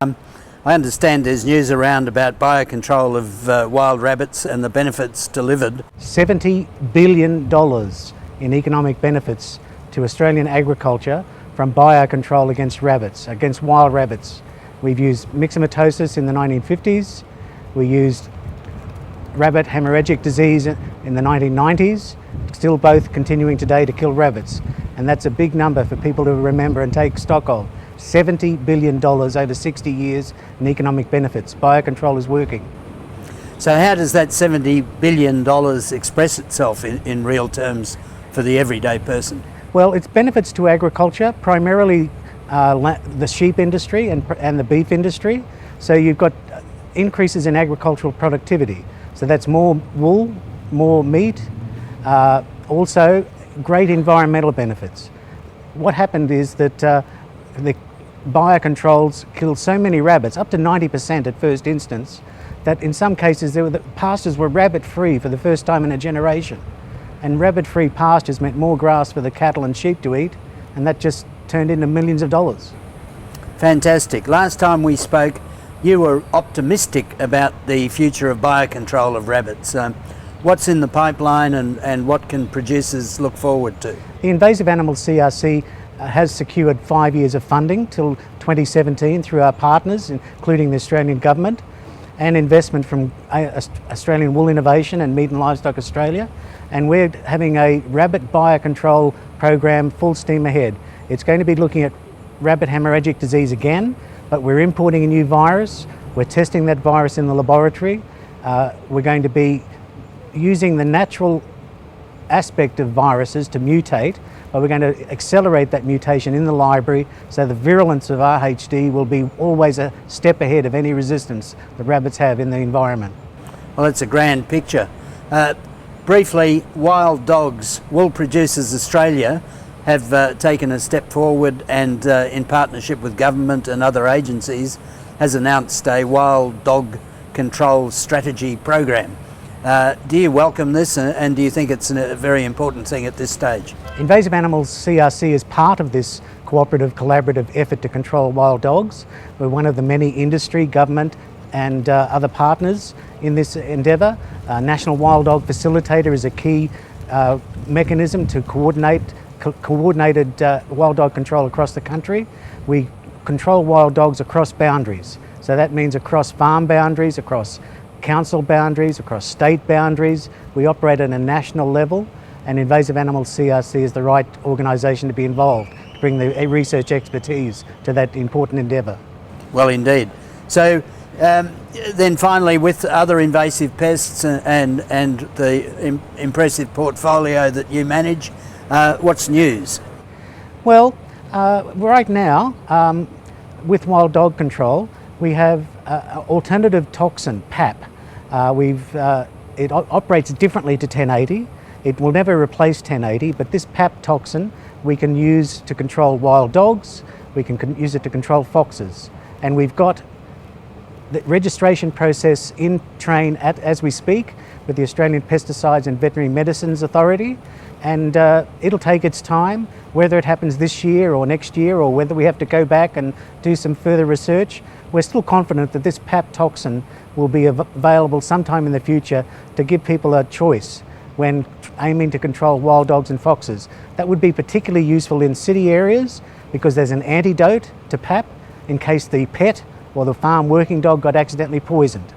I understand there's news around about biocontrol of wild rabbits and the benefits delivered. $70 billion in economic benefits to Australian agriculture from biocontrol against rabbits, against wild rabbits. We've used myxomatosis in the 1950s, we used rabbit hemorrhagic disease in the 1990s, still both continuing today to kill rabbits. And that's a big number for people to remember and take stock of. $70 billion over 60 years in economic benefits. Biocontrol is working. So how does that $70 billion express itself in real terms for the everyday person? Well, it's benefits to agriculture, primarily the sheep industry and the beef industry. So you've got increases in agricultural productivity. So that's more wool, more meat, also great environmental benefits. What happened is that the biocontrols killed so many rabbits, up to 90% at first instance, that in some cases the pastures were rabbit-free for the first time in a generation. And rabbit-free pastures meant more grass for the cattle and sheep to eat, and that just turned into millions of dollars. Fantastic. Last time we spoke, you were optimistic about the future of biocontrol of rabbits. What's in the pipeline and what can producers look forward to? The Invasive Animals CRC has secured 5 years of funding till 2017 through our partners, including the Australian Government, and investment from Australian Wool Innovation and Meat and Livestock Australia. And we're having a rabbit biocontrol program full steam ahead. It's going to be looking at rabbit hemorrhagic disease again, but we're importing a new virus. We're testing that virus in the laboratory. We're going to be using the natural aspect of viruses to mutate, but we're going to accelerate that mutation in the library so the virulence of RHD will be always a step ahead of any resistance the rabbits have in the environment. Well, it's a grand picture. Briefly, wild dogs. Wool Producers Australia have taken a step forward and in partnership with government and other agencies has announced a wild dog control strategy program. Do you welcome this and do you think it's a very important thing at this stage? Invasive Animals CRC is part of this cooperative, collaborative effort to control wild dogs. We're one of the many industry, government and other partners in this endeavour. National Wild Dog Facilitator is a key mechanism to coordinated wild dog control across the country. We control wild dogs across boundaries. So that means across farm boundaries, across council boundaries, across state boundaries. We operate at a national level, and Invasive Animals CRC is the right organisation to be involved, to bring the research expertise to that important endeavour. Well, indeed. So then finally, with other invasive pests and the impressive portfolio that you manage, what's news? Well, right now, with wild dog control, we have alternative toxin, PAP. It operates differently to 1080. It will never replace 1080, but this PAP toxin we can use to control wild dogs, we can use it to control foxes. And we've got the registration process in train as we speak with the Australian Pesticides and Veterinary Medicines Authority, and it'll take its time, whether it happens this year or next year or whether we have to go back and do some further research. We're still confident that this PAP toxin will be available sometime in the future to give people a choice when aiming to control wild dogs and foxes. That would be particularly useful in city areas because there's an antidote to PAP in case the pet or the farm working dog got accidentally poisoned.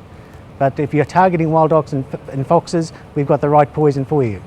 But if you're targeting wild dogs and foxes, we've got the right poison for you.